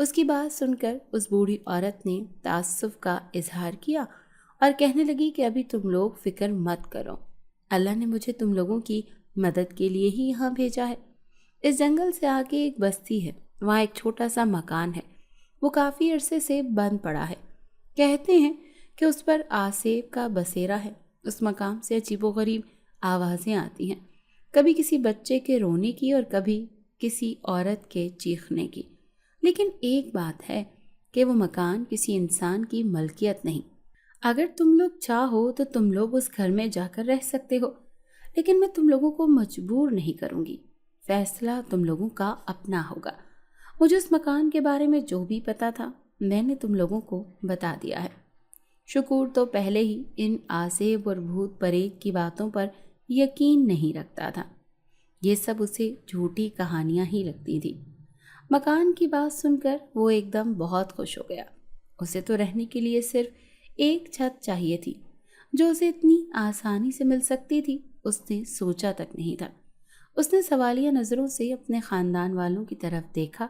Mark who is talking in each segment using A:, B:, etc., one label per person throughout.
A: اس کی بات سن کر اس بوڑھی عورت نے تعصب کا اظہار کیا اور کہنے لگی کہ ابھی تم لوگ فکر مت کرو، اللہ نے مجھے تم لوگوں کی مدد کے لیے ہی یہاں بھیجا ہے۔ اس جنگل سے آگے ایک بستی ہے، وہاں ایک چھوٹا سا مکان ہے، وہ کافی عرصے سے بند پڑا ہے۔ کہتے ہیں کہ اس پر آسیب کا بسیرا ہے۔ اس مقام سے عجیب و غریب آوازیں آتی ہیں، کبھی کسی بچے کے رونے کی اور کبھی کسی عورت کے چیخنے کی۔ لیکن ایک بات ہے کہ وہ مکان کسی انسان کی ملکیت نہیں۔ اگر تم لوگ چاہو تو تم لوگ اس گھر میں جا کر رہ سکتے ہو، لیکن میں تم لوگوں کو مجبور نہیں کروں گی، فیصلہ تم لوگوں کا اپنا ہوگا۔ مجھے اس مکان کے بارے میں جو بھی پتا تھا میں نے تم لوگوں کو بتا دیا ہے۔ شکور تو پہلے ہی ان آسیب اور بھوت پریت کی باتوں پر یقین نہیں رکھتا تھا، یہ سب اسے جھوٹی کہانیاں ہی لگتی تھی۔ مکان کی بات سن کر وہ ایک دم بہت خوش ہو گیا۔ اسے تو رہنے کے لیے صرف ایک چھت چاہیے تھی، جو اسے اتنی آسانی سے مل سکتی تھی اس نے سوچا تک نہیں تھا۔ اس نے سوالیہ نظروں سے اپنے خاندان والوں کی طرف دیکھا،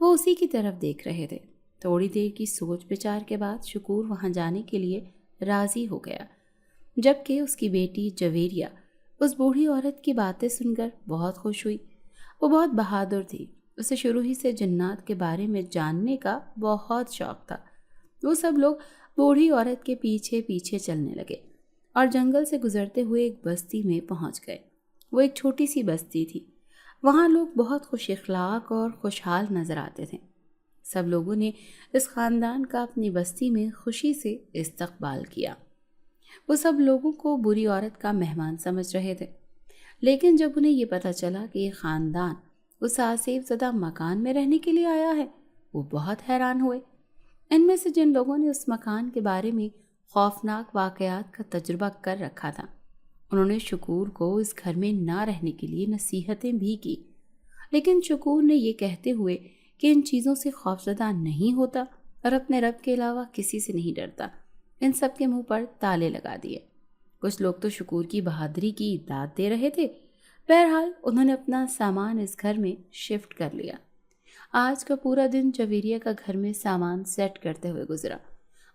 A: وہ اسی کی طرف دیکھ رہے تھے۔ تھوڑی دیر کی سوچ بچار کے بعد شکور وہاں جانے کے لیے راضی ہو گیا، جبکہ اس کی بیٹی جویریہ اس بوڑھی عورت کی باتیں سن کر بہت خوش ہوئی۔ وہ بہت بہادر تھی، اسے شروع ہی سے جنات کے بارے میں جاننے کا بہت شوق تھا۔ وہ سب لوگ بوڑھی عورت کے پیچھے پیچھے چلنے لگے اور جنگل سے گزرتے ہوئے ایک بستی میں پہنچ گئے۔ وہ ایک چھوٹی سی بستی تھی، وہاں لوگ بہت خوش اخلاق اور خوشحال نظر آتے تھے۔ سب لوگوں نے اس خاندان کا اپنی بستی میں خوشی سے استقبال کیا۔ وہ سب لوگوں کو بری عورت کا مہمان سمجھ رہے تھے، لیکن جب انہیں یہ پتہ چلا کہ یہ خاندان اس آسیب زدہ مکان میں رہنے کے لیے آیا ہے، وہ بہت حیران ہوئے۔ ان میں سے جن لوگوں نے اس مکان کے بارے میں خوفناک واقعات کا تجربہ کر رکھا تھا، انہوں نے شکور کو اس گھر میں نہ رہنے کے لیے نصیحتیں بھی کی، لیکن شکور نے یہ کہتے ہوئے کہ ان چیزوں سے خوفزدہ نہیں ہوتا اور اپنے رب کے علاوہ کسی سے نہیں ڈرتا، ان سب کے منہ پر تالے لگا دیے۔ کچھ لوگ تو شکور کی بہادری کی داد دے رہے تھے۔ بہرحال انہوں نے اپنا سامان اس گھر میں شفٹ کر لیا۔ آج کا پورا دن جویریہ کا گھر میں سامان سیٹ کرتے ہوئے گزرا۔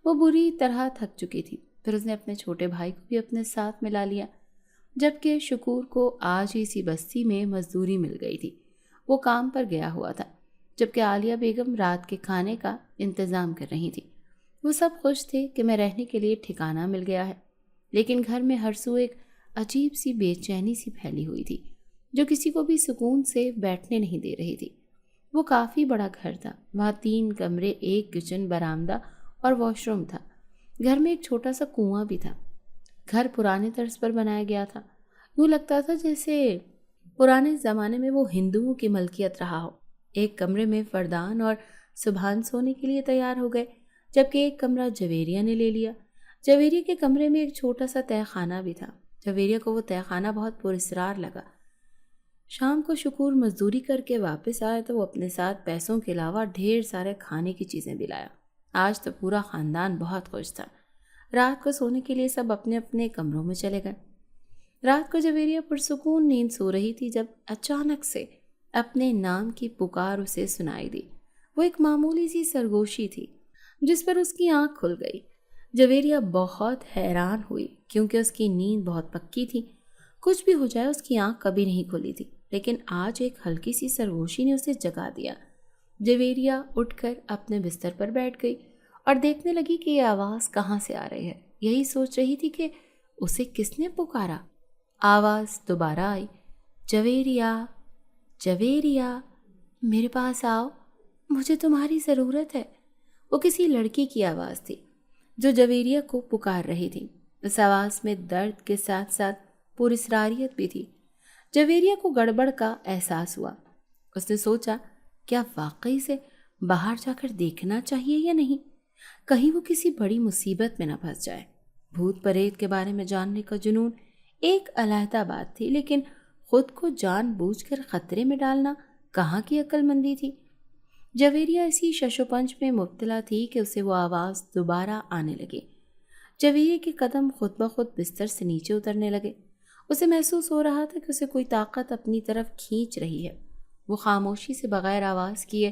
A: وہ بری طرح تھک چکی تھی، پھر اس نے اپنے چھوٹے بھائی کو بھی اپنے ساتھ ملا لیا، جبکہ شکور کو آج ہی اسی بستی میں مزدوری مل گئی تھی۔ وہ کام پر گیا ہوا تھا، جبکہ عالیہ بیگم رات کے کھانے کا انتظام کر رہی تھی۔ وہ سب خوش تھے کہ میں رہنے کے لیے ٹھکانہ مل گیا ہے، لیکن گھر میں ہر سو ایک عجیب سی بے چینی سی پھیلی ہوئی تھی، جو کسی کو بھی سکون سے بیٹھنے نہیں دے رہی تھی۔ وہ کافی بڑا گھر تھا، وہاں 3 کمرے، ایک کچن، برآمدہ اور واش روم تھا۔ گھر میں ایک چھوٹا سا کنواں بھی تھا۔ گھر پرانے طرز پر بنایا گیا تھا، یوں لگتا تھا جیسے پرانے زمانے میں وہ ہندوؤں کی ملکیت رہا ہو۔ ایک کمرے میں فردان اور سبحان سونے کے لیے تیار ہو گئے، جبکہ ایک کمرہ جویریہ نے لے لیا۔ جویریہ کے کمرے میں ایک چھوٹا سا تہہ خانہ بھی تھا۔ جویریہ کو وہ تہہ خانہ بہت پراسرار لگا۔ شام کو شکور مزدوری کر کے واپس آیا تو وہ اپنے ساتھ پیسوں کے علاوہ ڈھیر سارے کھانے کی چیزیں بھی لایا۔ آج تو پورا خاندان بہت خوش تھا۔ رات کو سونے کے لیے سب اپنے اپنے کمروں میں چلے گئے۔ رات کو جویریہ پرسکون نیند سو رہی تھی جب اچانک سے اپنے نام کی پکار اسے سنائی دی۔ وہ ایک معمولی سی سرگوشی تھی جس پر اس کی آنکھ کھل گئی۔ جویریہ بہت حیران ہوئی کیونکہ اس کی نیند بہت پکی تھی، کچھ بھی ہو جائے اس کی آنکھ کبھی نہیں کھلی تھی، لیکن آج ایک ہلکی سی سرگوشی نے اسے جگا دیا۔ جویریہ اٹھ کر اپنے بستر پر بیٹھ گئی اور دیکھنے لگی کہ یہ آواز کہاں سے آ رہی ہے۔ یہی سوچ رہی تھی کہ اسے کس نے پکارا۔ آواز دوبارہ آئی، جویریہ، جویریہ، میرے پاس آؤ، مجھے تمہاری ضرورت ہے۔ وہ کسی لڑکی کی آواز تھی جو جویریہ کو پکار رہی تھی۔ اس آواز میں درد کے ساتھ ساتھ پراسراریت بھی تھی۔ جویریہ کو گڑبڑ کا احساس ہوا۔ اس نے سوچا کیا واقعی سے باہر جا کر دیکھنا چاہیے یا نہیں، کہیں وہ کسی بڑی مصیبت میں نہ پھنس جائے۔ بھوت پریت کے بارے میں جاننے کا جنون ایک علیحدہ بات تھی، لیکن خود کو جان بوجھ کر خطرے میں ڈالنا کہاں کی عقل مندی تھی۔ جویریہ اسی شش و پنج میں مبتلا تھی کہ اسے وہ آواز دوبارہ آنے لگی۔ جویریہ کے قدم خود بخود بستر سے نیچے اترنے لگے۔ اسے محسوس ہو رہا تھا کہ اسے کوئی طاقت اپنی طرف کھینچ رہی ہے۔ وہ خاموشی سے بغیر آواز کیے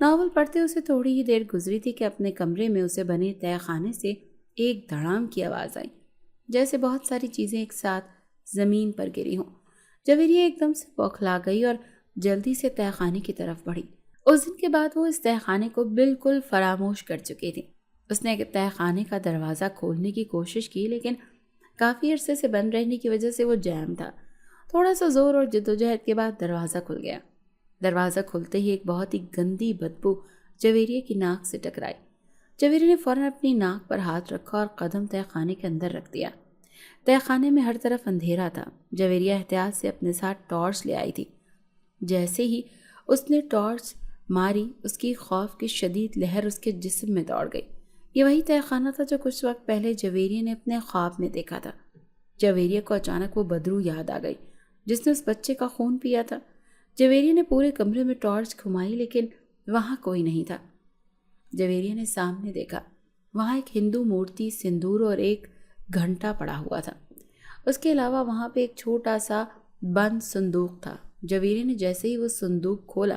A: ناول پڑھتے اسے تھوڑی ہی دیر گزری تھی کہ اپنے کمرے میں اسے بنے تہہ خانے سے ایک دھڑام کی آواز آئی، جیسے بہت ساری چیزیں ایک ساتھ زمین پر گری ہوں۔ جویریہ ایک دم سے بوکھلا گئی اور جلدی سے تہہ خانے کی طرف بڑھی۔ اس دن کے بعد وہ اس تہہ خانے کو بالکل فراموش کر چکی تھی۔ اس نے تہہ خانے کا دروازہ کھولنے کی کوشش کی، لیکن کافی عرصے سے بند رہنے کی وجہ سے وہ جیم تھا۔ تھوڑا سا زور اور جدوجہد کے بعد دروازہ کھل گیا۔ دروازہ کھلتے ہی ایک بہت ہی گندی بدبو جویریہ کی ناک سے ٹکرائی۔ جویریہ نے فوراً اپنی ناک پر ہاتھ رکھا اور قدم تہہ خانے کے اندر رکھ دیا۔ تہہ خانے میں ہر طرف اندھیرا تھا۔ جویریہ احتیاط سے اپنے ساتھ ٹارچ لے آئی تھی۔ جیسے ہی اس نے ٹارچ ماری، اس کی خوف کی شدید لہر اس کے جسم میں دوڑ گئی۔ یہ وہی تہہ خانہ تھا جو کچھ وقت پہلے جویریہ نے اپنے خواب میں دیکھا تھا۔ جویریہ کو اچانک وہ بدرو یاد آ گئی جس نے اس بچے کا خون پیا تھا۔ جویریہ نے پورے کمرے میں ٹارچ گھمائی، لیکن وہاں کوئی نہیں تھا۔ جویریہ نے سامنے دیکھا، وہاں ایک ہندو مورتی، سندور اور ایک گھنٹا پڑا ہوا تھا۔ اس کے علاوہ وہاں پہ ایک چھوٹا سا بند صندوق تھا۔ جویریہ نے جیسے ہی وہ صندوق کھولا،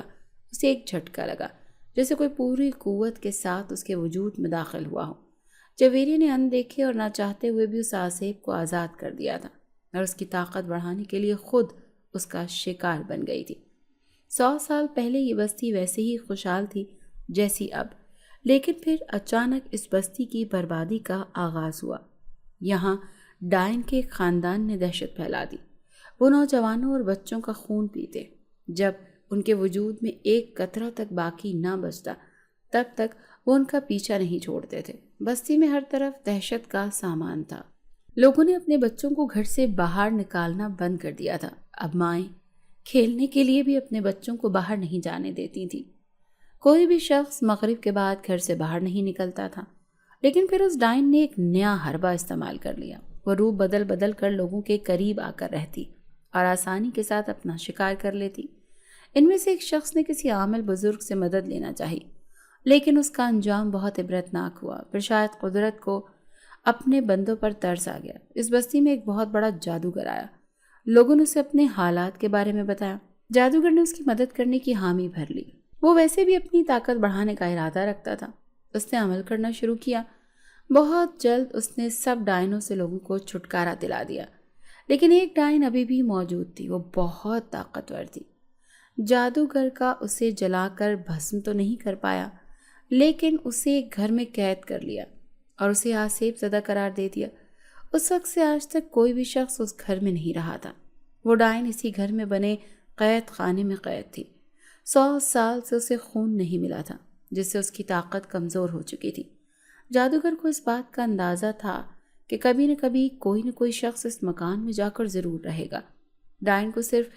A: اسے ایک جھٹکا لگا، جیسے کوئی پوری قوت کے ساتھ اس کے وجود میں داخل ہوا ہو۔ جویریہ نے اندیکھے اور نہ چاہتے ہوئے بھی اس آسیب کو آزاد کر دیا تھا اور اس کی طاقت بڑھانے کے لیے خود اس کا شکار بن گئی تھی۔ 100 سال پہلے یہ بستی ویسے ہی خوشحال تھی جیسی اب، لیکن پھر اچانک اس بستی کی بربادی کا آغاز ہوا۔ یہاں ڈائن کے ایک خاندان نے دہشت پھیلا دی۔ وہ نوجوانوں اور بچوں کا خون پیتے۔ جب ان کے وجود میں ایک قطرہ تک باقی نہ بچتا، تب تک وہ ان کا پیچھا نہیں چھوڑتے تھے۔ بستی میں ہر طرف دہشت کا سامان تھا۔ لوگوں نے اپنے بچوں کو گھر سے باہر نکالنا بند کر دیا تھا۔ اب مائیں کھیلنے کے لیے بھی اپنے بچوں کو باہر نہیں جانے دیتی تھیں۔ کوئی بھی شخص مغرب کے بعد گھر سے باہر نہیں نکلتا تھا۔ لیکن پھر اس ڈائن نے ایک نیا حربہ استعمال کر لیا۔ وہ روپ بدل بدل کر لوگوں کے قریب آ کر رہتی اور آسانی کے ساتھ اپنا شکار کر لیتی۔ ان میں سے ایک شخص نے کسی عامل بزرگ سے مدد لینا چاہی، لیکن اس کا انجام بہت عبرتناک ہوا۔ پھر شاید قدرت کو اپنے بندوں پر ترس آ گیا۔ اس بستی میں ایک بہت بڑا جادوگر آیا۔ لوگوں نے اسے اپنے حالات کے بارے میں بتایا۔ جادوگر نے اس کی مدد کرنے کی حامی بھر لی۔ وہ ویسے بھی اپنی طاقت بڑھانے کا ارادہ رکھتا تھا۔ اس نے عمل کرنا شروع کیا۔ بہت جلد اس نے سب ڈائنوں سے لوگوں کو چھٹکارا دلا دیا، لیکن ایک ڈائن ابھی بھی موجود تھی۔ وہ بہت طاقتور تھی۔ جادوگر کا اسے جلا کر بھسم تو نہیں کر پایا، لیکن اسے ایک گھر میں قید کر لیا اور اسے آسیب زدہ قرار دے دیا۔ اس وقت سے آج تک کوئی بھی شخص اس گھر میں نہیں رہا تھا۔ وہ ڈائن اسی گھر میں بنے قید خانے میں قید تھی۔ 100 سال سے اسے خون نہیں ملا تھا، جس سے اس کی طاقت کمزور ہو چکی تھی۔ جادوگر کو اس بات کا اندازہ تھا کہ کبھی نہ کبھی کوئی نہ کوئی شخص اس مکان میں جا کر ضرور رہے گا۔ ڈائن کو صرف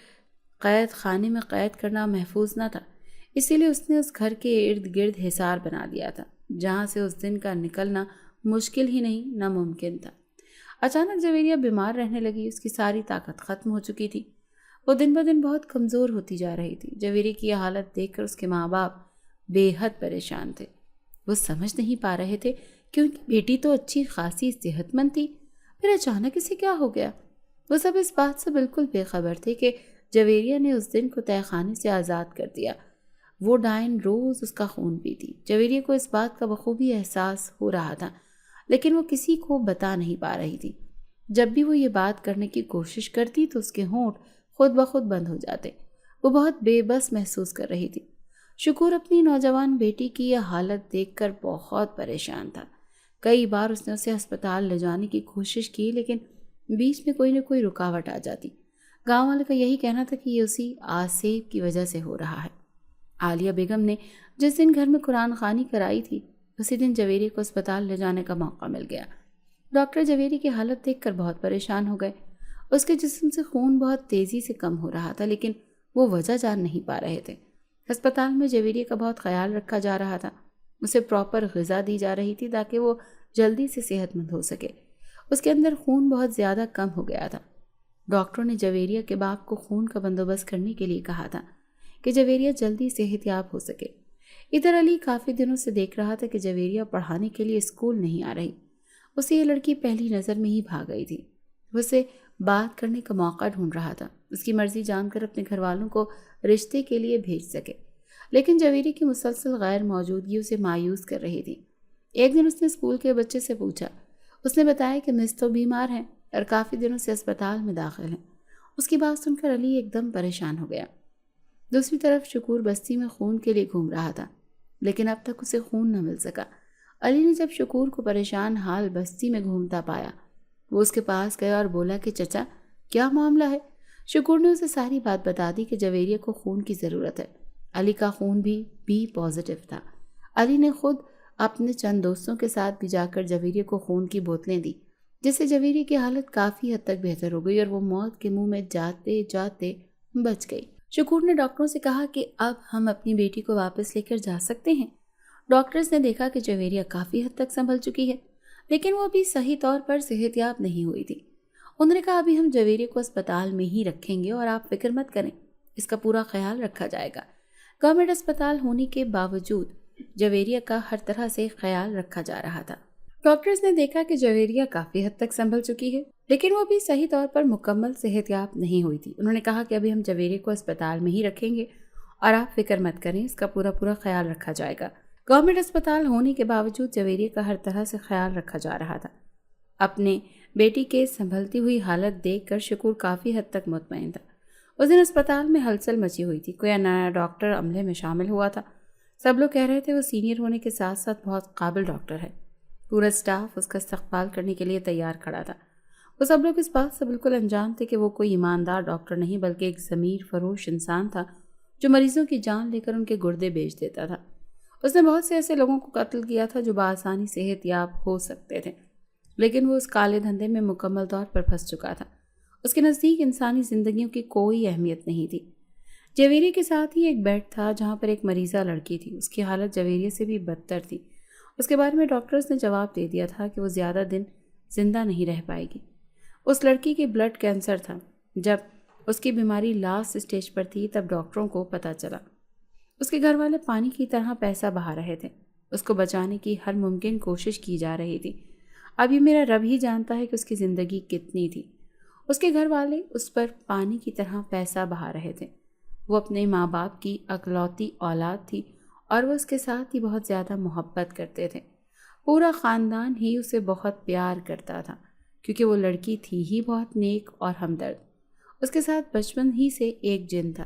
A: قید خانے میں قید کرنا محفوظ نہ تھا، اسی لیے اس نے اس گھر کے ارد گرد حصار بنا دیا تھا، جہاں سے اس دن کا نکلنا مشکل ہی نہیں ناممکن تھا۔ اچانک جویریہ بیمار رہنے لگی۔ اس کی ساری طاقت ختم ہو چکی تھی۔ وہ دن بہ دن بہت کمزور ہوتی جا رہی تھی۔ جویریہ کی یہ حالت دیکھ کر اس کے ماں باپ بے حد پریشان تھے۔ وہ سمجھ نہیں پا رہے تھے کہ ان کی بیٹی تو اچھی خاصی صحت مند تھی، پھر اچانک اسے کیا ہو گیا۔ وہ سب اس بات سے بالکل بے خبر تھے کہ جویریہ نے اس دن کو تہہ خانے سے آزاد کر دیا۔ وہ ڈائن روز اس کا خون پیتی۔ جویریہ کو اس بات کا بخوبی احساس ہو رہا تھا، لیکن وہ کسی کو بتا نہیں پا رہی تھی۔ جب بھی وہ یہ بات کرنے کی کوشش کرتی تو اس کے ہونٹ خود بخود بند ہو جاتے۔ وہ بہت بے بس محسوس کر رہی تھی۔ شکور اپنی نوجوان بیٹی کی یہ حالت دیکھ کر بہت پریشان تھا۔ کئی بار اس نے اسے ہسپتال لے جانے کی کوشش کی، لیکن بیچ میں کوئی نہ کوئی رکاوٹ آ جاتی۔ گاؤں والے کا یہی کہنا تھا کہ یہ اسی آسیب کی وجہ سے ہو رہا ہے۔ عالیہ بیگم نے جس دن گھر میں قرآن خوانی کرائی تھی، اسی دن جویریہ کو اسپتال لے جانے کا موقع مل گیا۔ ڈاکٹر جویریہ کی حالت دیکھ کر بہت پریشان ہو گئے۔ اس کے جسم سے خون بہت تیزی سے کم ہو رہا تھا، لیکن وہ وجہ جان نہیں پا رہے تھے۔ ہسپتال میں جویریہ کا بہت خیال رکھا جا رہا تھا۔ اسے پراپر غذا دی جا رہی تھی تاکہ وہ جلدی سے صحت مند ہو سکے۔ اس کے اندر خون بہت زیادہ کم ہو گیا تھا۔ ڈاکٹروں نے جویریہ کے باپ کو خون کا بندوبست کرنے کے لیے کہا تھا کہ جویریہ جلدی صحت یاب ہو سکے۔ ادھر علی کافی دنوں سے دیکھ رہا تھا کہ جویریہ پڑھانے کے لیے اسکول نہیں آ رہی۔ اسے یہ لڑکی پہلی نظر میں ہی بھا گئی تھی۔ وہ اسے بات کرنے کا موقع ڈھونڈ رہا تھا، اس کی مرضی جان کر اپنے گھر والوں کو رشتے کے لیے بھیج سکے۔ لیکن جویری کی مسلسل غیر موجودگی اسے مایوس کر رہی تھی۔ ایک دن اس نے اسکول کے بچے سے پوچھا۔ اس نے بتایا کہ مس تو بیمار ہیں اور کافی دنوں سے اسپتال میں داخل ہیں۔ اس کی بات سن کر علی ایک دم پریشان ہو گیا۔ دوسری طرف شکور بستی میں خون کے لیے گھوم رہا تھا، لیکن اب تک اسے خون نہ مل سکا۔ علی نے جب شکور کو پریشان حال بستی میں گھومتا پایا، وہ اس کے پاس گیا اور بولا کہ چچا کیا معاملہ ہے؟ شکور نے اسے ساری بات بتا دی کہ جویریہ کو خون کی ضرورت ہے۔ علی کا خون بھی بی پازیٹیو تھا۔ علی نے خود اپنے چند دوستوں کے ساتھ بھی جا کر جویریہ کو خون کی بوتلیں دی، جس سے جویریہ کی حالت کافی حد تک بہتر ہو گئی اور وہ موت کے منہ میں جاتے جاتے بچ گئی۔ شکور نے ڈاکٹروں سے کہا کہ اب ہم اپنی بیٹی کو واپس لے کر جا سکتے ہیں۔ ڈاکٹرز نے دیکھا کہ جویریہ کافی حد تک سنبھل چکی ہے، لیکن وہ ابھی صحیح طور پر صحت یاب نہیں ہوئی تھی۔ انہوں نے کہا ابھی ہم جویریہ کو اسپتال میں ہی رکھیں گے اور آپ فکر مت کریں، اس کا پورا خیال رکھا جائے گا۔ گورنمنٹ اسپتال ہونے کے باوجود جویریہ کا ہر طرح سے خیال رکھا جا رہا تھا۔ ڈاکٹرز نے دیکھا کہ جویریہ کافی حد تک سنبھل چکی ہے، لیکن وہ بھی صحیح طور پر مکمل صحت یاب نہیں ہوئی تھی۔ انہوں نے کہا کہ ابھی ہم جویریہ کو اسپتال میں ہی رکھیں گے اور آپ فکر مت کریں، اس کا پورا خیال رکھا جائے گا۔ گورنمنٹ اسپتال ہونے کے باوجود جویریہ کا ہر طرح سے خیال رکھا جا رہا تھا۔ اپنے بیٹی کے سنبھلتی ہوئی حالت دیکھ کر شکور کافی حد تک مطمئن تھا۔ اس دن اسپتال میں ہلچل مچی ہوئی تھی، کوئی نیا ڈاکٹر عملے میں شامل ہوا تھا۔ سب لوگ کہہ رہے تھے وہ سینئر ہونے کے ساتھ ساتھ بہت قابل ڈاکٹر ہے۔ پورا اسٹاف اس کا استقبال کرنے کے لیے تیار کھڑا تھا۔ وہ سب لوگ اس بات سے بالکل انجان تھے کہ وہ کوئی ایماندار ڈاکٹر نہیں بلکہ ایک ضمیر فروش انسان تھا جو مریضوں کی جان لے کر ان کے گردے بیچ دیتا تھا۔ اس نے بہت سے ایسے لوگوں کو قتل کیا تھا جو بآسانی صحت یاب ہو سکتے تھے، لیکن وہ اس کالے دھندے میں مکمل طور پر پھنس چکا تھا۔ اس کے نزدیک انسانی زندگیوں کی کوئی اہمیت نہیں تھی۔ جویریہ کے ساتھ ہی ایک بیڈ تھا جہاں پر ایک مریضہ لڑکی تھی۔ اس کی حالت جویریہ سے بھی بدتر تھی۔ اس کے بارے میں ڈاکٹرز نے جواب دے دیا تھا کہ وہ زیادہ دن زندہ نہیں رہ پائے گی۔ اس لڑکی کی بلڈ کینسر تھا۔ جب اس کی بیماری لاسٹ اسٹیج پر تھی تب ڈاکٹروں کو پتہ چلا۔ اس کے گھر والے پانی کی طرح پیسہ بہا رہے تھے۔ اس کو بچانے کی ہر ممکن کوشش کی جا رہی تھی۔ اب یہ میرا رب ہی جانتا ہے کہ اس کی زندگی کتنی تھی۔ اس کے گھر والے اس پر پانی کی طرح پیسہ بہا رہے تھے۔ وہ اپنے ماں باپ کی اکلوتی اولاد تھی اور وہ اس کے ساتھ ہی بہت زیادہ محبت کرتے تھے۔ پورا خاندان ہی اسے بہت پیار کرتا تھا کیونکہ وہ لڑکی تھی ہی بہت نیک اور ہمدرد۔ اس کے ساتھ بچپن ہی سے ایک جن تھا۔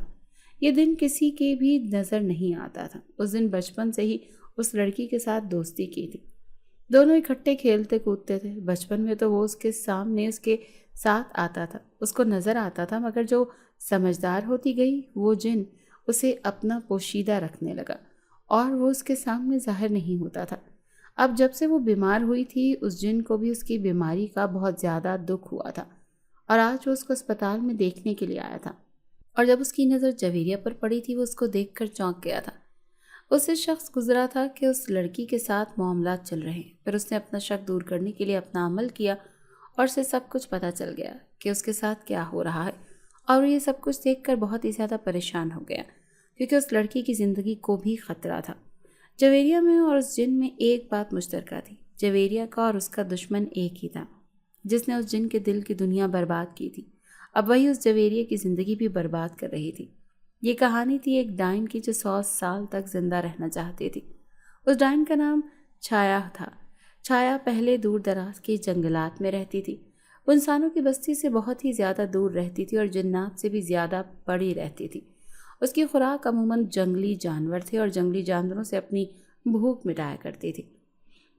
A: یہ دن کسی کے بھی نظر نہیں آتا تھا۔ اس دن بچپن سے ہی اس لڑکی کے ساتھ دوستی کی تھی۔ دونوں اکٹھے کھیلتے کودتے تھے۔ بچپن میں تو وہ اس کے سامنے اس کے ساتھ آتا تھا، اس کو نظر آتا تھا، مگر جو سمجھدار ہوتی گئی وہ جن اسے اپنا پوشیدہ رکھنے لگا اور وہ اس کے سامنے ظاہر نہیں ہوتا تھا۔ اب جب سے وہ بیمار ہوئی تھی اس جن کو بھی اس کی بیماری کا بہت زیادہ دکھ ہوا تھا اور آج وہ اس کو اسپتال میں دیکھنے کے لیے آیا تھا، اور جب اس کی نظر جویریہ پر پڑی تھی وہ اس کو دیکھ کر چونک گیا تھا۔ اس سے شخص گزرا تھا کہ اس لڑکی کے ساتھ معاملات چل رہے ہیں۔ پھر اس نے اپنا شک دور کرنے کے لیے اپنا عمل کیا اور اسے سب کچھ پتہ چل گیا کہ اس کے ساتھ کیا ہو رہا ہے، اور یہ سب کچھ دیکھ کر بہت ہی زیادہ پریشان ہو گیا کیونکہ اس لڑکی کی زندگی کو بھی خطرہ تھا۔ جویریہ میں اور اس جن میں ایک بات مشترکہ تھی۔ جویریہ کا اور اس کا دشمن ایک ہی تھا جس نے اس جن کے دل کی دنیا برباد کی تھی۔ اب وہی اس جویریہ کی زندگی بھی برباد کر رہی تھی۔ یہ کہانی تھی ایک ڈائن کی جو 100 سال تک زندہ رہنا چاہتی تھی۔ اس ڈائن کا نام چھایا تھا۔ چھایا پہلے دور دراز کے جنگلات میں رہتی تھی۔ وہ انسانوں کی بستی سے بہت ہی زیادہ دور رہتی تھی اور جنات سے بھی زیادہ بڑی رہتی تھی۔ اس کی خوراک عموماً جنگلی جانور تھے اور جنگلی جانوروں سے اپنی بھوک مٹایا کرتی تھی۔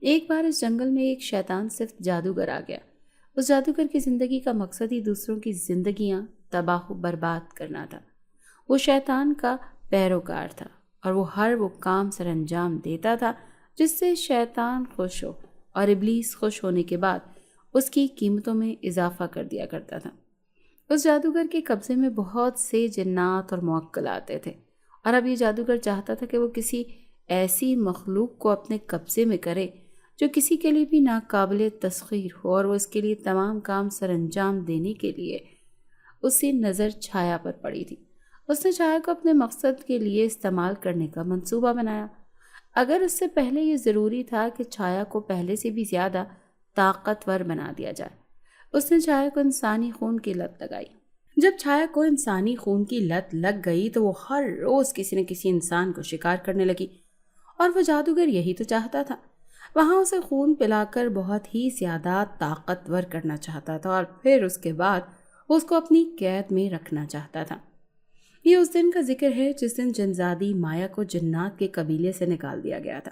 A: ایک بار اس جنگل میں ایک شیطان صرف جادوگر آ گیا۔ اس جادوگر کی زندگی کا مقصد ہی دوسروں کی زندگیاں تباہ و برباد کرنا تھا۔ وہ شیطان کا پیروکار تھا اور وہ ہر وہ کام سر انجام دیتا تھا جس سے شیطان خوش ہو، اور ابلیس خوش ہونے کے بعد اس کی قیمتوں میں اضافہ کر دیا کرتا تھا۔ اس جادوگر کے قبضے میں بہت سے جنات اور موکلات تھے، اور اب یہ جادوگر چاہتا تھا کہ وہ کسی ایسی مخلوق کو اپنے قبضے میں کرے جو کسی کے لیے بھی ناقابل تسخیر ہو، اور وہ اس کے لیے تمام کام سر انجام دینے کے لیے اسی نظر چھایا پر پڑی تھی۔ اس نے چھایا کو اپنے مقصد کے لیے استعمال کرنے کا منصوبہ بنایا۔ اگر اس سے پہلے یہ ضروری تھا کہ چھایا کو پہلے سے بھی زیادہ طاقتور بنا دیا جائے۔ اس نے چھایا کو انسانی خون کی لت لگائی۔ جب چھایا کو انسانی خون کی لت لگ گئی تو وہ ہر روز کسی نہ کسی انسان کو شکار کرنے لگی، اور وہ جادوگر یہی تو چاہتا تھا۔ وہاں اسے خون پلا کر بہت ہی زیادہ طاقتور کرنا چاہتا تھا، اور پھر اس کے بعد وہ اس کو اپنی قید میں رکھنا چاہتا تھا۔ یہ اس دن کا ذکر ہے جس دن جنزادی مایا کو جنات کے قبیلے سے نکال دیا گیا تھا۔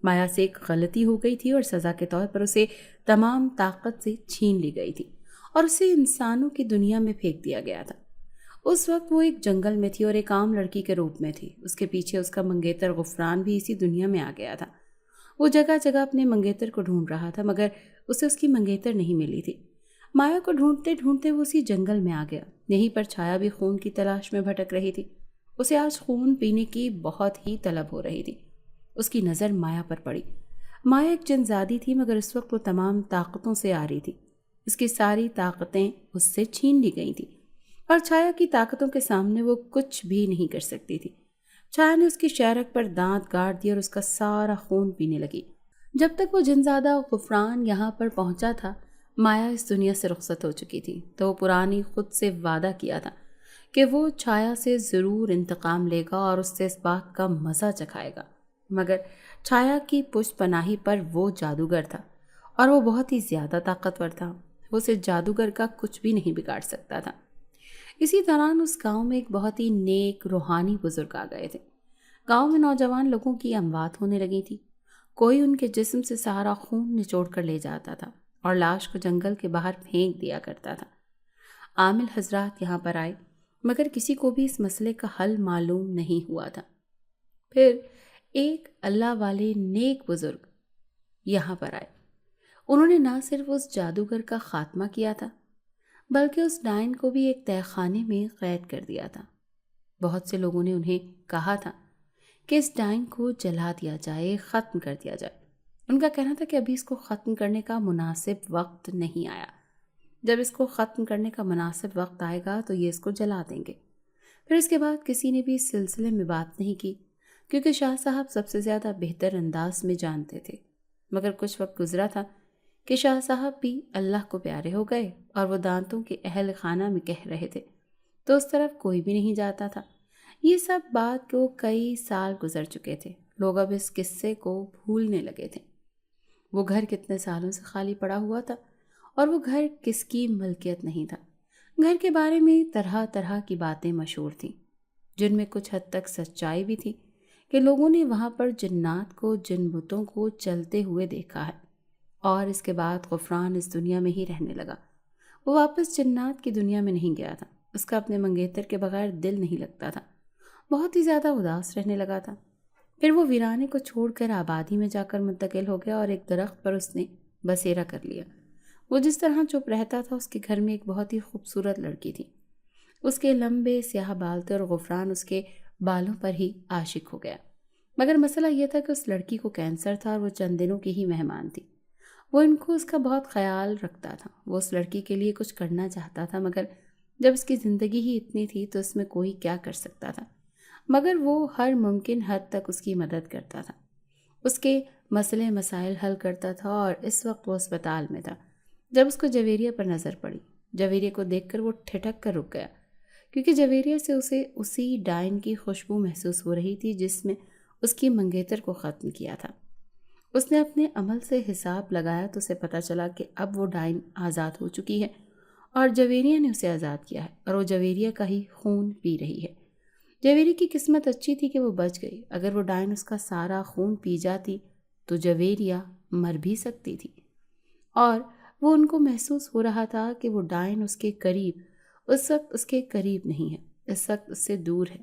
A: مایا سے ایک غلطی ہو گئی تھی اور سزا کے طور پر اسے تمام طاقت سے چھین لی گئی تھی اور اسے انسانوں کی دنیا میں پھینک دیا گیا تھا۔ اس وقت وہ ایک جنگل میں تھی اور ایک عام لڑکی کے روپ میں تھی۔ اس کے پیچھے اس کا منگیتر غفران بھی اسی دنیا میں آ گیا تھا۔ وہ جگہ جگہ اپنے منگیتر کو ڈھونڈ رہا تھا، مگر اسے اس کی منگیتر نہیں ملی تھی۔ مایا کو ڈھونڈتے ڈھونڈتے وہ اسی جنگل میں آ گیا۔ یہیں پر چھایا بھی خون کی تلاش میں بھٹک رہی تھی۔ اسے آج خون پینے کی بہت ہی طلب ہو رہی تھی۔ اس کی نظر مایا پر پڑی۔ مایا ایک جنزادی تھی، مگر اس وقت وہ تمام طاقتوں سے آ رہی تھی۔ اس کی ساری طاقتیں اس سے چھین لی گئی تھیں، اور چھایا کی طاقتوں کے سامنے وہ کچھ بھی نہیں کر سکتی تھی۔ چھایا نے اس کی شہرک پر دانت گاڑ دیے اور اس کا سارا خون پینے لگی۔ جب تک وہ جنزادہ غفران یہاں پر پہنچا تھا، مایا اس دنیا سے رخصت ہو چکی تھی۔ تو وہ پرانی خود سے وعدہ کیا تھا کہ وہ چھایا سے ضرور انتقام لے گا اور اس سے اس بات کا مزہ چکھائے گا، مگر چھایا کی پشت پناہی پر وہ جادوگر تھا، اور وہ بہت ہی زیادہ طاقتور تھا۔ وہ اسے جادوگر کا کچھ بھی نہیں بگاڑ سکتا تھا۔ اسی دوران اس گاؤں میں ایک بہت ہی نیک روحانی بزرگ آ گئے تھے۔ گاؤں میں نوجوان لوگوں کی اموات ہونے لگی تھی۔ کوئی ان کے جسم سے سارا خون نچوڑ کر لے جاتا تھا اور لاش کو جنگل کے باہر پھینک دیا کرتا تھا۔ عامل حضرات یہاں پر آئے، مگر کسی کو بھی اس مسئلے کا حل معلوم نہیں ہوا تھا۔ پھر ایک اللہ والے نیک بزرگ یہاں پر آئے۔ انہوں نے نہ صرف اس جادوگر کا خاتمہ کیا تھا، بلکہ اس ڈائن کو بھی ایک تہہ خانے میں قید کر دیا تھا۔ بہت سے لوگوں نے انہیں کہا تھا کہ اس ڈائن کو جلا دیا جائے، ختم کر دیا جائے۔ ان کا کہنا تھا کہ ابھی اس کو ختم کرنے کا مناسب وقت نہیں آیا۔ جب اس کو ختم کرنے کا مناسب وقت آئے گا تو یہ اس کو جلا دیں گے۔ پھر اس کے بعد کسی نے بھی اس سلسلے میں بات نہیں کی، کیونکہ شاہ صاحب سب سے زیادہ بہتر انداز میں جانتے تھے۔ مگر کچھ وقت گزرا تھا کہ شاہ صاحب بھی اللہ کو پیارے ہو گئے، اور وہ دانتوں کے اہل خانہ میں کہہ رہے تھے تو اس طرف کوئی بھی نہیں جاتا تھا۔ یہ سب بات کو کئی سال گزر چکے تھے۔ لوگ اب اس قصے کو بھولنے لگے تھے۔ وہ گھر کتنے سالوں سے خالی پڑا ہوا تھا، اور وہ گھر کس کی ملکیت نہیں تھا۔ گھر کے بارے میں طرح طرح کی باتیں مشہور تھیں، جن میں کچھ حد تک سچائی بھی تھی کہ لوگوں نے وہاں پر جنات کو، جن بتوں کو چلتے ہوئے دیکھا ہے۔ اور اس کے بعد غفران اس دنیا میں ہی رہنے لگا۔ وہ واپس جنات کی دنیا میں نہیں گیا تھا۔ اس کا اپنے منگیتر کے بغیر دل نہیں لگتا تھا، بہت ہی زیادہ اداس رہنے لگا تھا۔ پھر وہ ویرانے کو چھوڑ کر آبادی میں جا کر منتقل ہو گیا، اور ایک درخت پر اس نے بسیرا کر لیا۔ وہ جس طرح چپ رہتا تھا، اس کے گھر میں ایک بہت ہی خوبصورت لڑکی تھی۔ اس کے لمبے سیاہ بال تھے، اور غفران اس کے بالوں پر ہی عاشق ہو گیا۔ مگر مسئلہ یہ تھا کہ اس لڑکی کو کینسر تھا، اور وہ چند دنوں کی ہی مہمان تھی۔ وہ ان کو اس کا بہت خیال رکھتا تھا۔ وہ اس لڑکی کے لیے کچھ کرنا چاہتا تھا، مگر جب اس کی زندگی ہی اتنی تھی تو اس میں کوئی کیا کر سکتا تھا۔ مگر وہ ہر ممکن حد تک اس کی مدد کرتا تھا، اس کے مسئلے مسائل حل کرتا تھا۔ اور اس وقت وہ اسپتال میں تھا جب اس کو جویریہ پر نظر پڑی۔ جویریہ کو دیکھ کر وہ ٹھٹک کر رک گیا، کیونکہ جویریہ سے اسے اسی ڈائن کی خوشبو محسوس ہو رہی تھی جس میں اس کی منگیتر کو ختم کیا تھا۔ اس نے اپنے عمل سے حساب لگایا تو اسے پتہ چلا کہ اب وہ ڈائن آزاد ہو چکی ہے، اور جویریہ نے اسے آزاد کیا ہے، اور وہ جویریہ کا ہی خون پی رہی ہے۔ جویریہ کی قسمت اچھی تھی کہ وہ بچ گئی۔ اگر وہ ڈائن اس کا سارا خون پی جاتی تو جویریہ مر بھی سکتی تھی، اور وہ ان کو محسوس ہو رہا تھا کہ وہ ڈائن اس کے قریب، اس وقت اس کے قریب نہیں ہے، اس وقت اس سے دور ہے۔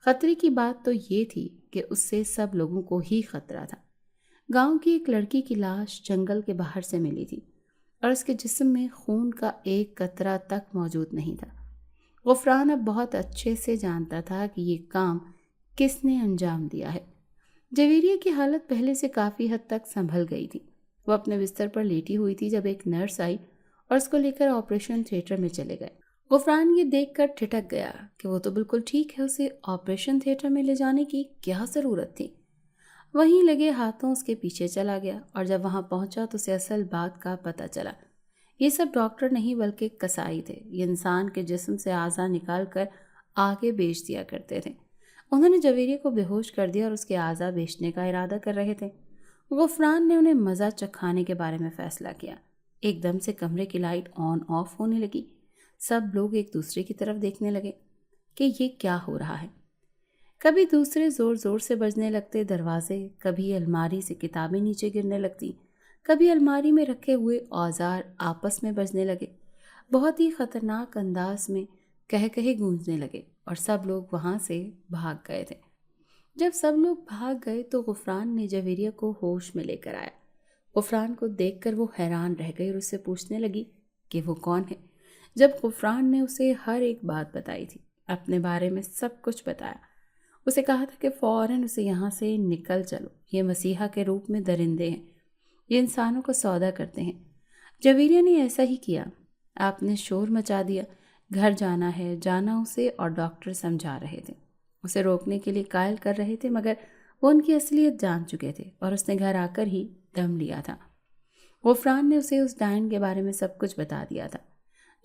A: خطرے کی بات تو یہ تھی کہ اس سے سب لوگوں کو ہی خطرہ تھا۔ گاؤں کی ایک لڑکی کی لاش جنگل کے باہر سے ملی تھی، اور اس کے جسم میں خون کا ایک قطرہ تک موجود نہیں تھا۔ غفران اب بہت اچھے سے جانتا تھا کہ یہ کام کس نے انجام دیا ہے۔ جویریہ کی حالت پہلے سے کافی حد تک سنبھل گئی تھی۔ وہ اپنے بستر پر لیٹی ہوئی تھی جب ایک نرس آئی اور اس کو لے کر آپریشن تھیٹر میں چلے گئے۔ غفران یہ دیکھ کر ٹھٹک گیا کہ وہ تو بالکل ٹھیک ہے، اسے آپریشن تھیٹر میں لے جانے کی کیا ضرورت تھی۔ وہیں لگے ہاتھوں اس کے پیچھے چلا گیا، اور جب وہاں پہنچا تو اسے اصل بات کا پتہ چلا۔ یہ سب ڈاکٹر نہیں بلکہ کسائی تھے۔ یہ انسان کے جسم سے اعضاء نکال کر آگے بیچ دیا کرتے تھے۔ انہوں نے جویریہ کو بے ہوش کر دیا اور اس کے اعضاء بیچنے کا ارادہ کر رہے تھے۔ غفران نے انہیں مزہ چکھانے کے بارے میں فیصلہ کیا۔ ایک دم سے کمرے کی لائٹ آن آف ہونے لگی۔ سب لوگ ایک دوسرے کی طرف دیکھنے لگے کہ یہ کیا ہو رہا ہے۔ کبھی دوسرے زور زور سے بجنے لگتے دروازے، کبھی الماری سے کتابیں نیچے گرنے لگتی، کبھی الماری میں رکھے ہوئے اوزار آپس میں بجنے لگے۔ بہت ہی خطرناک انداز میں کہے گونجنے لگے اور سب لوگ وہاں سے بھاگ گئے تھے۔ جب سب لوگ بھاگ گئے تو غفران نے جویریہ کو ہوش میں لے کر آیا۔ غفران کو دیکھ کر وہ حیران رہ گئی اور اس سے پوچھنے لگی کہ وہ کون ہے۔ جب غفران نے اسے ہر ایک بات بتائی تھی، اپنے بارے میں سب کچھ بتایا، اسے کہا تھا کہ فوراً اسے یہاں سے نکل چلو، یہ مسیحا کے روپ میں درندے ہیں، یہ انسانوں کو سودا کرتے ہیں۔ جویریہ نے ایسا ہی کیا۔ آپ نے شور مچا دیا، گھر جانا ہے، جانا اسے، اور ڈاکٹر سمجھا رہے تھے، اسے روکنے کے لیے قائل کر رہے تھے، مگر وہ ان کی اصلیت جان چکے تھے اور اس نے گھر آ کر ہی دم لیا تھا۔ غفران نے اسے اس ڈائن کے بارے میں سب کچھ بتا دیا تھا۔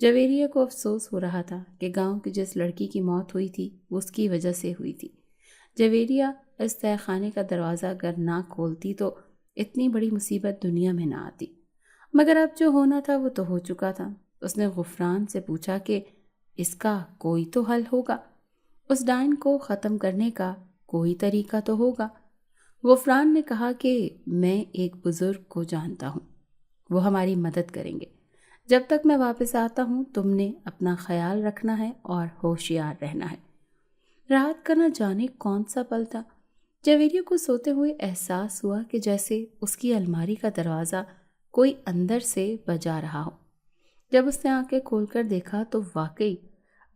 A: جویریہ کو افسوس ہو رہا تھا کہ گاؤں کی جس لڑکی کی موت ہوئی تھی وہ اس کی وجہ سے ہوئی تھی۔ جویریہ اس تہہ خانے کا دروازہ اگر نہ کھولتی تو اتنی بڑی مصیبت دنیا میں نہ آتی، مگر اب جو ہونا تھا وہ تو ہو چکا تھا۔ اس نے غفران سے پوچھا کہ اس کا کوئی تو حل ہوگا، اس ڈائن کو ختم کرنے کا کوئی طریقہ تو ہوگا۔ غفران نے کہا کہ میں ایک بزرگ کو جانتا ہوں، وہ ہماری مدد کریں گے۔ جب تک میں واپس آتا ہوں تم نے اپنا خیال رکھنا ہے اور ہوشیار رہنا ہے۔ رات کا نہ جانے کون سا پل تھا۔ جویریہ کو سوتے ہوئے احساس ہوا کہ جیسے اس کی الماری کا دروازہ کوئی اندر سے بجا رہا ہو۔ جب اس نے آنکھیں کھول کر دیکھا تو واقعی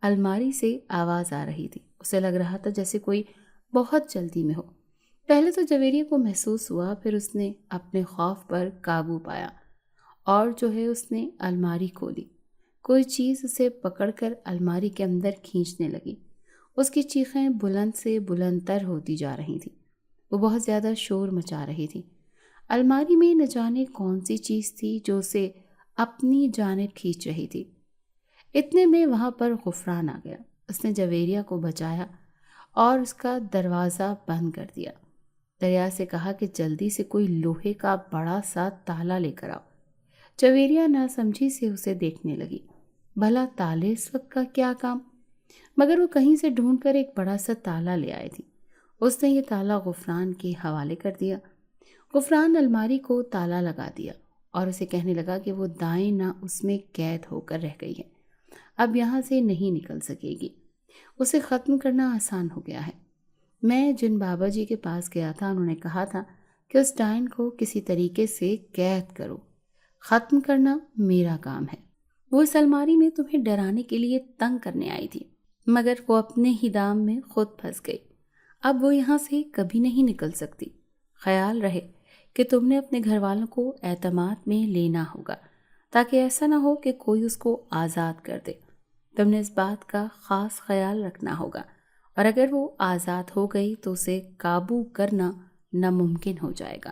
A: الماری سے آواز آ رہی تھی۔ اسے لگ رہا تھا جیسے کوئی بہت جلدی میں ہو۔ پہلے تو جویریہ کو محسوس ہوا، پھر اس نے اپنے خوف پر قابو پایا اور اس نے الماری کھولی۔ کوئی چیز اسے پکڑ کر الماری کے اندر کھینچنے لگی۔ اس کی چیخیں بلند سے بلند تر ہوتی جا رہی تھیں۔ وہ بہت زیادہ شور مچا رہی تھی۔ الماری میں نہ جانے کون سی چیز تھی جو اسے اپنی جانب کھینچ رہی تھی۔ اتنے میں وہاں پر غفران آ گیا۔ اس نے جویریہ کو بچایا اور اس کا دروازہ بند کر دیا۔ دریا سے کہا کہ جلدی سے کوئی لوہے کا بڑا سا تالا لے کر آؤ۔ جویریہ ناسمجھی سے اسے دیکھنے لگی۔ بھلا تالے اس وقت کا کیا کام؟ مگر وہ کہیں سے ڈھونڈ کر ایک بڑا سا تالا لے آئی تھی۔ اس نے یہ تالا غفران کے حوالے کر دیا۔ غفران الماری کو تالا لگا دیا اور اسے کہنے لگا کہ وہ دائیں نہ اس میں قید ہو کر رہ گئی ہے، اب یہاں سے نہیں نکل سکے گی۔ اسے ختم کرنا آسان ہو گیا ہے۔ میں جن بابا جی کے پاس گیا تھا انہوں نے کہا تھا کہ اس ڈائن کو کسی طریقے سے قید کرو، ختم کرنا میرا کام ہے۔ وہ اس الماری میں تمہیں ڈرانے کے لیے تنگ کرنے آئی تھی، مگر وہ اپنے ہی دام میں خود پھنس گئی۔ اب وہ یہاں سے کبھی نہیں نکل سکتی۔ خیال رہے کہ تم نے اپنے گھر والوں کو اعتماد میں لینا ہوگا تاکہ ایسا نہ ہو کہ کوئی اس کو آزاد کر دے۔ تم نے اس بات کا خاص خیال رکھنا ہوگا، اور اگر وہ آزاد ہو گئی تو اسے قابو کرنا ناممکن ہو جائے گا۔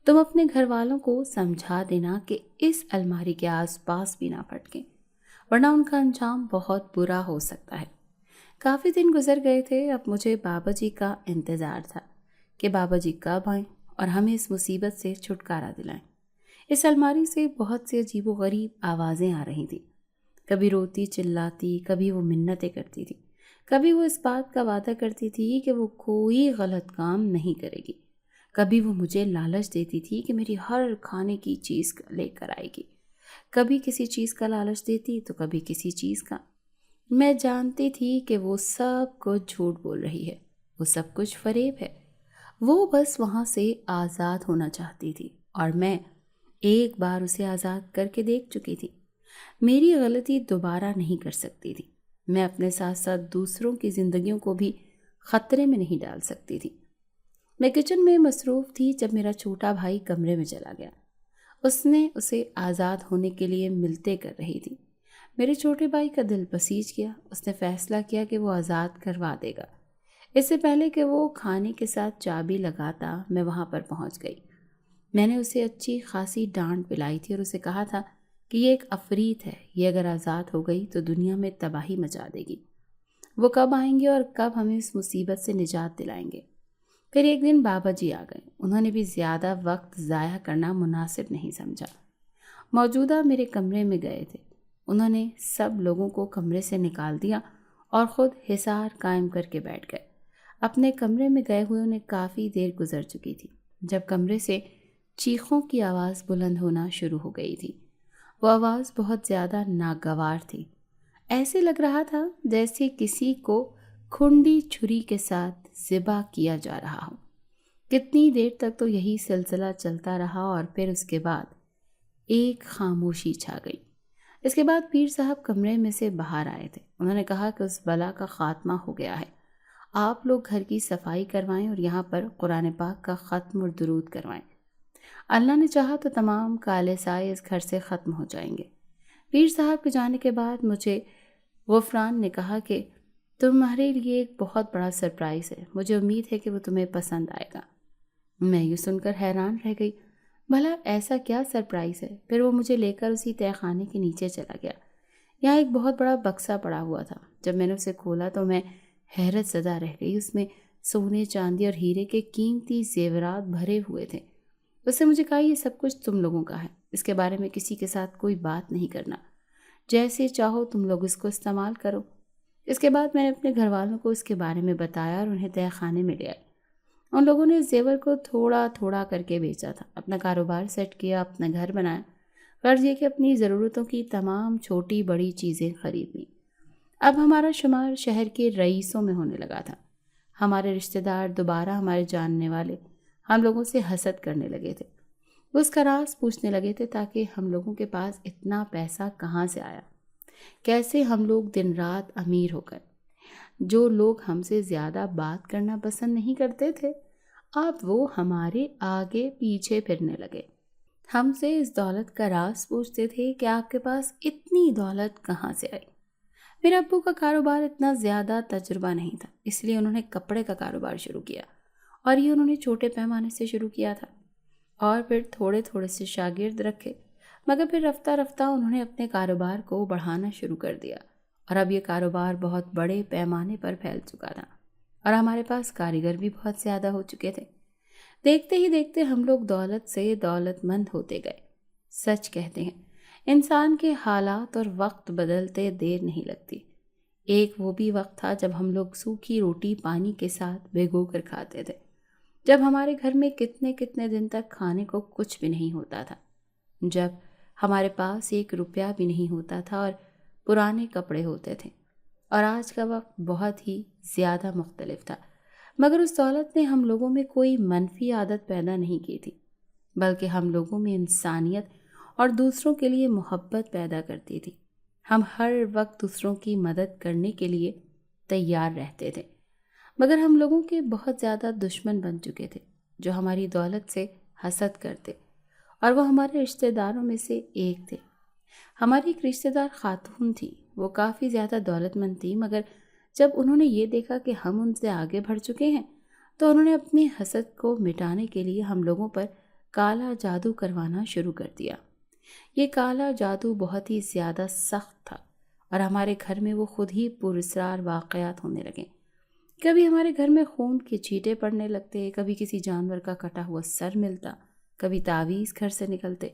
A: تم اپنے گھر والوں کو سمجھا دینا کہ اس الماری کے آس پاس بھی نہ پھٹکیں، ورنہ ان کا انجام بہت برا ہو سکتا ہے۔ کافی دن گزر گئے تھے، اب مجھے بابا جی کا انتظار تھا کہ بابا جی کب آئیں اور ہمیں اس مصیبت سے چھٹکارا دلائیں۔ اس الماری سے بہت سی عجیب و غریب آوازیں آ رہی تھیں۔ کبھی روتی چلاتی، کبھی وہ منتیں کرتی تھی، کبھی وہ اس بات کا وعدہ کرتی تھی کہ وہ کوئی غلط کام نہیں کرے گی، کبھی وہ مجھے لالچ دیتی تھی کہ میری ہر کھانے کی چیز لے کر آئے گی، کبھی کسی چیز کا لالچ دیتی تو کبھی کسی چیز کا۔ میں جانتی تھی کہ وہ سب کچھ جھوٹ بول رہی ہے، وہ سب کچھ فریب ہے۔ وہ بس وہاں سے آزاد ہونا چاہتی تھی اور میں ایک بار اسے آزاد کر کے دیکھ چکی تھی۔ میری غلطی دوبارہ نہیں کر سکتی تھی۔ میں اپنے ساتھ ساتھ دوسروں کی زندگیوں کو بھی خطرے میں نہیں ڈال سکتی تھی۔ میں کچن میں مصروف تھی جب میرا چھوٹا بھائی کمرے میں چلا گیا۔ اس نے اسے آزاد ہونے کے لیے ملتے کر رہی تھی۔ میرے چھوٹے بھائی کا دل بسیج گیا۔ اس نے فیصلہ کیا کہ وہ آزاد کروا دے گا۔ اس سے پہلے کہ وہ کھانے کے ساتھ چابی لگاتا میں وہاں پر پہنچ گئی۔ میں نے اسے اچھی خاصی ڈانٹ پلائی تھی اور اسے کہا تھا کہ یہ ایک عفریت ہے، یہ اگر آزاد ہو گئی تو دنیا میں تباہی مچا دے گی۔ وہ کب آئیں گے اور کب ہمیں اس مصیبت سے نجات دلائیں گے؟ پھر ایک دن بابا جی آ گئے۔ انہوں نے بھی زیادہ وقت ضائع کرنا مناسب نہیں سمجھا۔ موجودہ میرے کمرے میں گئے تھے۔ انہوں نے سب لوگوں کو کمرے سے نکال دیا اور خود حصار قائم کر کے بیٹھ گئے۔ اپنے کمرے میں گئے ہوئے انہیں کافی دیر گزر چکی تھی جب کمرے سے چیخوں کی آواز بلند ہونا شروع ہو گئی تھی۔ وہ آواز بہت زیادہ ناگوار تھی۔ ایسے لگ رہا تھا جیسے کسی کو کھنڈی چھری کے ساتھ ذبح کیا جا رہا ہو۔ کتنی دیر تک تو یہی سلسلہ چلتا رہا اور پھر اس کے بعد ایک خاموشی چھا گئی۔ اس کے بعد پیر صاحب کمرے میں سے باہر آئے تھے۔ انہوں نے کہا کہ اس بلا کا خاتمہ ہو گیا ہے، آپ لوگ گھر کی صفائی کروائیں اور یہاں پر قرآن پاک کا ختم اور درود کروائیں۔ اللہ نے چاہا تو تمام کالے سائے اس گھر سے ختم ہو جائیں گے۔ پیر صاحب کے جانے کے بعد مجھے غفران نے کہا کہ تمہارے لیے ایک بہت بڑا سرپرائز ہے، مجھے امید ہے کہ وہ تمہیں پسند آئے گا۔ میں یہ سن کر حیران رہ گئی، بھلا ایسا کیا سرپرائز ہے؟ پھر وہ مجھے لے کر اسی تہہ خانے کے نیچے چلا گیا۔ یہاں ایک بہت بڑا بکسا پڑا ہوا تھا۔ جب میں نے اسے کھولا تو میں حیرت زدہ رہ گئی۔ اس میں سونے، چاندی اور ہیرے کے قیمتی زیورات بھرے ہوئے تھے۔ اس نے مجھے کہا یہ سب کچھ تم لوگوں کا ہے، اس کے بارے میں کسی کے ساتھ کوئی بات نہیں کرنا، جیسے چاہو تم لوگ اس کو استعمال کرو۔ اس کے بعد میں نے اپنے گھر والوں کو اس کے بارے میں بتایا اور انہیں تہہ خانے میں لے آئی۔ ان لوگوں نے اس زیور کو تھوڑا تھوڑا کر کے بیچا تھا، اپنا کاروبار سیٹ کیا، اپنا گھر بنایا، غرض یہ کہ اپنی ضرورتوں کی تمام چھوٹی بڑی چیزیں خرید لیں۔ اب ہمارا شمار شہر کے رئیسوں میں ہونے لگا تھا۔ ہمارے رشتہ دار، دوبارہ ہمارے جاننے والے ہم لوگوں سے حسد کرنے لگے تھے۔ اس کا راز پوچھنے لگے تھے تاکہ ہم لوگوں کے پاس اتنا پیسہ کہاں سے آیا، کیسے ہم لوگ دن رات امیر ہو گئے۔ جو لوگ ہم سے زیادہ بات کرنا پسند نہیں کرتے تھے، اب وہ ہمارے آگے پیچھے پھرنے لگے۔ ہم سے اس دولت کا راز پوچھتے تھے کہ آپ کے پاس اتنی دولت کہاں سے آئی۔ میرے ابو کا کاروبار اتنا زیادہ تجربہ نہیں تھا، اس لیے انہوں نے کپڑے کا کاروبار شروع کیا، اور یہ انہوں نے چھوٹے پیمانے سے شروع کیا تھا، اور پھر تھوڑے تھوڑے سے شاگرد رکھے، مگر پھر رفتہ رفتہ انہوں نے اپنے کاروبار کو بڑھانا شروع کر دیا، اور اب یہ کاروبار بہت بڑے پیمانے پر پھیل چکا تھا، اور ہمارے پاس کاریگر بھی بہت زیادہ ہو چکے تھے۔ دیکھتے ہی دیکھتے ہم لوگ دولت سے دولت مند ہوتے گئے۔ سچ کہتے ہیں انسان کے حالات اور وقت بدلتے دیر نہیں لگتی۔ ایک وہ بھی وقت تھا جب ہم لوگ سوکھی روٹی پانی کے ساتھ بھگو کر کھاتے تھے، جب ہمارے گھر میں کتنے کتنے دن تک کھانے کو کچھ بھی نہیں ہوتا تھا، جب ہمارے پاس 1 روپیہ بھی نہیں ہوتا تھا اور پرانے کپڑے ہوتے تھے۔ اور آج کا وقت بہت ہی زیادہ مختلف تھا، مگر اس دولت نے ہم لوگوں میں کوئی منفی عادت پیدا نہیں کی تھی، بلکہ ہم لوگوں میں انسانیت اور دوسروں کے لیے محبت پیدا کرتی تھی۔ ہم ہر وقت دوسروں کی مدد کرنے کے لیے تیار رہتے تھے، مگر ہم لوگوں کے بہت زیادہ دشمن بن چکے تھے جو ہماری دولت سے حسد کرتے، اور وہ ہمارے رشتہ داروں میں سے ایک تھے۔ ہماری ایک رشتہ دار خاتون تھی، وہ کافی زیادہ دولت مند تھی، مگر جب انہوں نے یہ دیکھا کہ ہم ان سے آگے بڑھ چکے ہیں تو انہوں نے اپنی حسد کو مٹانے کے لیے ہم لوگوں پر کالا جادو کروانا شروع کر دیا۔ یہ کالا جادو بہت ہی زیادہ سخت تھا، اور ہمارے گھر میں وہ خود ہی پراسرار واقعات ہونے لگے۔ کبھی ہمارے گھر میں خون کے چھینٹے پڑنے لگتے، کبھی کسی جانور کا کٹا ہوا سر ملتا، کبھی تعویذ گھر سے نکلتے،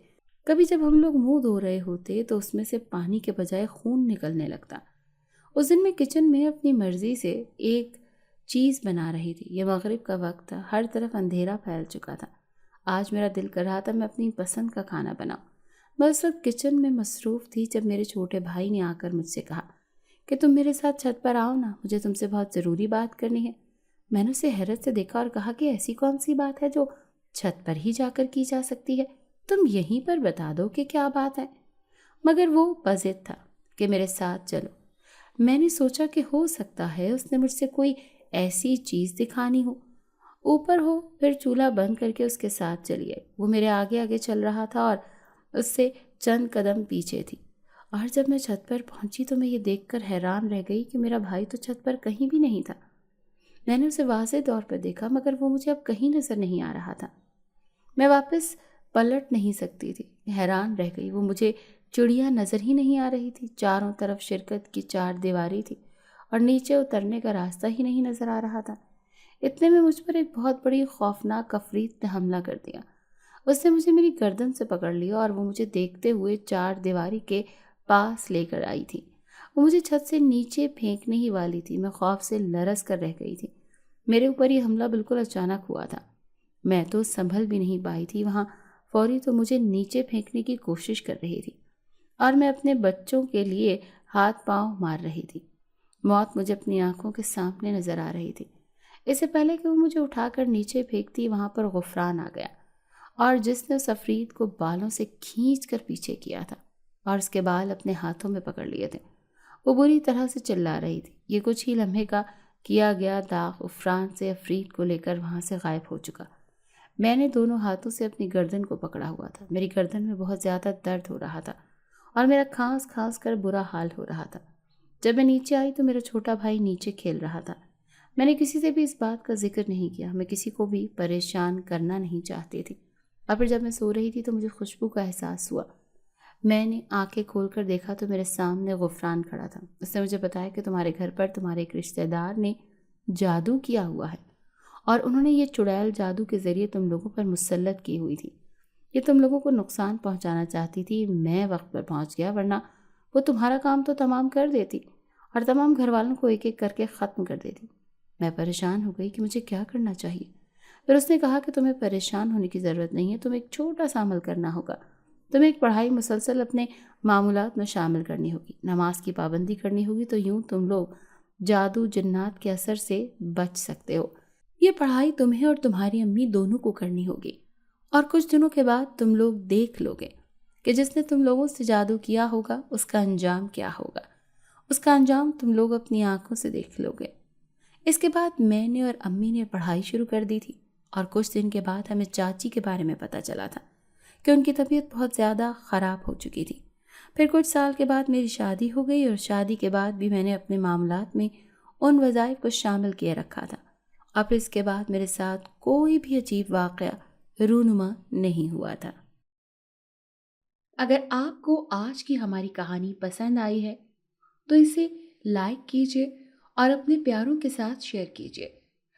A: کبھی جب ہم لوگ منہ دھو رہے ہوتے تو اس میں سے پانی کے بجائے خون نکلنے لگتا۔ اس دن میں کچن میں اپنی مرضی سے ایک چیز بنا رہی تھی۔ یہ مغرب کا وقت تھا، ہر طرف اندھیرا پھیل چکا تھا۔ آج میرا دل کر رہا تھا میں اپنی پسند کا کھانا بناؤں۔ میں اس وقت کچن میں مصروف تھی جب میرے چھوٹے بھائی نے آ کر مجھ سے کہا کہ تم میرے ساتھ چھت پر آؤ نا، مجھے تم سے بہت ضروری بات کرنی ہے۔ میں نے اسے حیرت سے دیکھا اور کہا کہ ایسی کون سی بات ہے جو چھت پر ہی جا کر کی جا سکتی ہے، تم یہیں پر بتا دو کہ کیا بات ہے۔ مگر وہ بضد تھا کہ میرے ساتھ چلو۔ میں نے سوچا کہ ہو سکتا ہے اس نے مجھ سے کوئی ایسی چیز دکھانی ہو۔ اوپر ہو پھر چولہا بند کر کے اس کے ساتھ چلی آئی۔ وہ میرے آگے آگے چل رہا تھا اور اس سے چند قدم پیچھے تھی، اور جب میں چھت پر پہنچی تو میں یہ دیکھ کر حیران رہ گئی کہ میرا بھائی تو چھت پر کہیں بھی نہیں تھا۔ میں نے اسے واضح طور پر دیکھا، مگر وہ مجھے اب کہیں نظر نہیں آ رہا تھا۔ میں واپس پلٹ نہیں سکتی تھی، حیران رہ گئی۔ وہ مجھے چڑیا نظر ہی نہیں آ رہی تھی، چاروں طرف شرکت کی چار دیواری تھی اور نیچے اترنے کا راستہ ہی نہیں نظر آ رہا تھا۔ اتنے میں مجھ پر ایک بہت بڑی خوفناک عفریت نے حملہ کر دیا۔ اس نے مجھے میری گردن سے پکڑ لیا اور وہ مجھے دیکھتے ہوئے چار دیواری کے پاس لے کر آئی تھی۔ وہ مجھے چھت سے نیچے پھینکنے ہی والی تھی۔ میں خوف سے لرز کر رہ گئی تھی۔ میرے اوپر یہ حملہ بالکل اچانک ہوا تھا، میں تو سنبھل بھی نہیں پائی تھی۔ وہاں فوری تو مجھے نیچے پھینکنے کی کوشش کر رہی تھی اور میں اپنے بچوں کے لیے ہاتھ پاؤں مار رہی تھی۔ موت مجھے اپنی آنکھوں کے سامنے نظر آ رہی تھی۔ اس سے پہلے کہ وہ مجھے اٹھا کر نیچے پھینکتی، وہاں پر غفران آ گیا اور جس نے اس عفریت کو بالوں سے کھینچ کر پیچھے کیا تھا اور اس کے بال اپنے ہاتھوں میں پکڑ لیے تھے۔ وہ بری طرح سے چلا رہی تھی۔ یہ کچھ ہی لمحے کا کیا گیا داغ غفران سے عفریت کو لے کر وہاں سے غائب ہو چکا۔ میں نے دونوں ہاتھوں سے اپنی گردن کو پکڑا ہوا تھا۔ میری گردن میں بہت زیادہ درد ہو رہا تھا اور میرا کھانس کھانس کر برا حال ہو رہا تھا۔ جب میں نیچے آئی تو میرا چھوٹا بھائی نیچے کھیل رہا تھا۔ میں نے کسی سے بھی اس بات کا ذکر نہیں کیا، میں کسی کو بھی پریشان کرنا نہیں چاہتی تھی۔ اور پھر جب میں سو رہی تھی تو مجھے خوشبو کا احساس ہوا۔ میں نے آنکھیں کھول کر دیکھا تو میرے سامنے غفران کھڑا تھا۔ اس نے مجھے بتایا کہ تمہارے گھر پر تمہارے ایک رشتہ دار نے جادو کیا ہوا ہے اور انہوں نے یہ چڑیل جادو کے ذریعے تم لوگوں پر مسلط کی ہوئی تھی۔ یہ تم لوگوں کو نقصان پہنچانا چاہتی تھی۔ میں وقت پر پہنچ گیا، ورنہ وہ تمہارا کام تو تمام کر دیتی اور تمام گھر والوں کو ایک ایک کر کے ختم کر دیتی۔ میں پریشان ہو گئی کہ مجھے کیا کرنا چاہیے۔ پھر اس نے کہا کہ تمہیں پریشان ہونے کی ضرورت نہیں ہے، تمہیں ایک چھوٹا سا عمل کرنا ہوگا۔ تمہیں ایک پڑھائی مسلسل اپنے معمولات میں شامل کرنی ہوگی، نماز کی پابندی کرنی ہوگی، تو یوں تم لوگ جادو جنات کے اثر سے بچ سکتے ہو۔ یہ پڑھائی تمہیں اور تمہاری امی دونوں کو کرنی ہوگی اور کچھ دنوں کے بعد تم لوگ دیکھ لو گے کہ جس نے تم لوگوں سے جادو کیا ہوگا اس کا انجام کیا ہوگا۔ اس کا انجام تم لوگ اپنی آنکھوں سے دیکھ لو گے۔ اس کے بعد میں نے اور امی نے پڑھائی شروع کر دی تھی اور کچھ دن کے بعد ہمیں چاچی کے بارے میں پتہ چلا تھا کہ ان کی طبیعت بہت زیادہ خراب ہو چکی تھی۔ پھر کچھ سال کے بعد میری شادی ہو گئی اور شادی کے بعد بھی میں نے اپنے معاملات میں ان وظائف کو شامل کیے رکھا تھا اور پھر اس کے بعد میرے ساتھ کوئی بھی عجیب واقعہ رونما نہیں ہوا تھا۔ اگر آپ کو آج کی ہماری کہانی پسند آئی ہے تو اسے لائک کیجیے اور اپنے پیاروں کے ساتھ شیئر کیجیے۔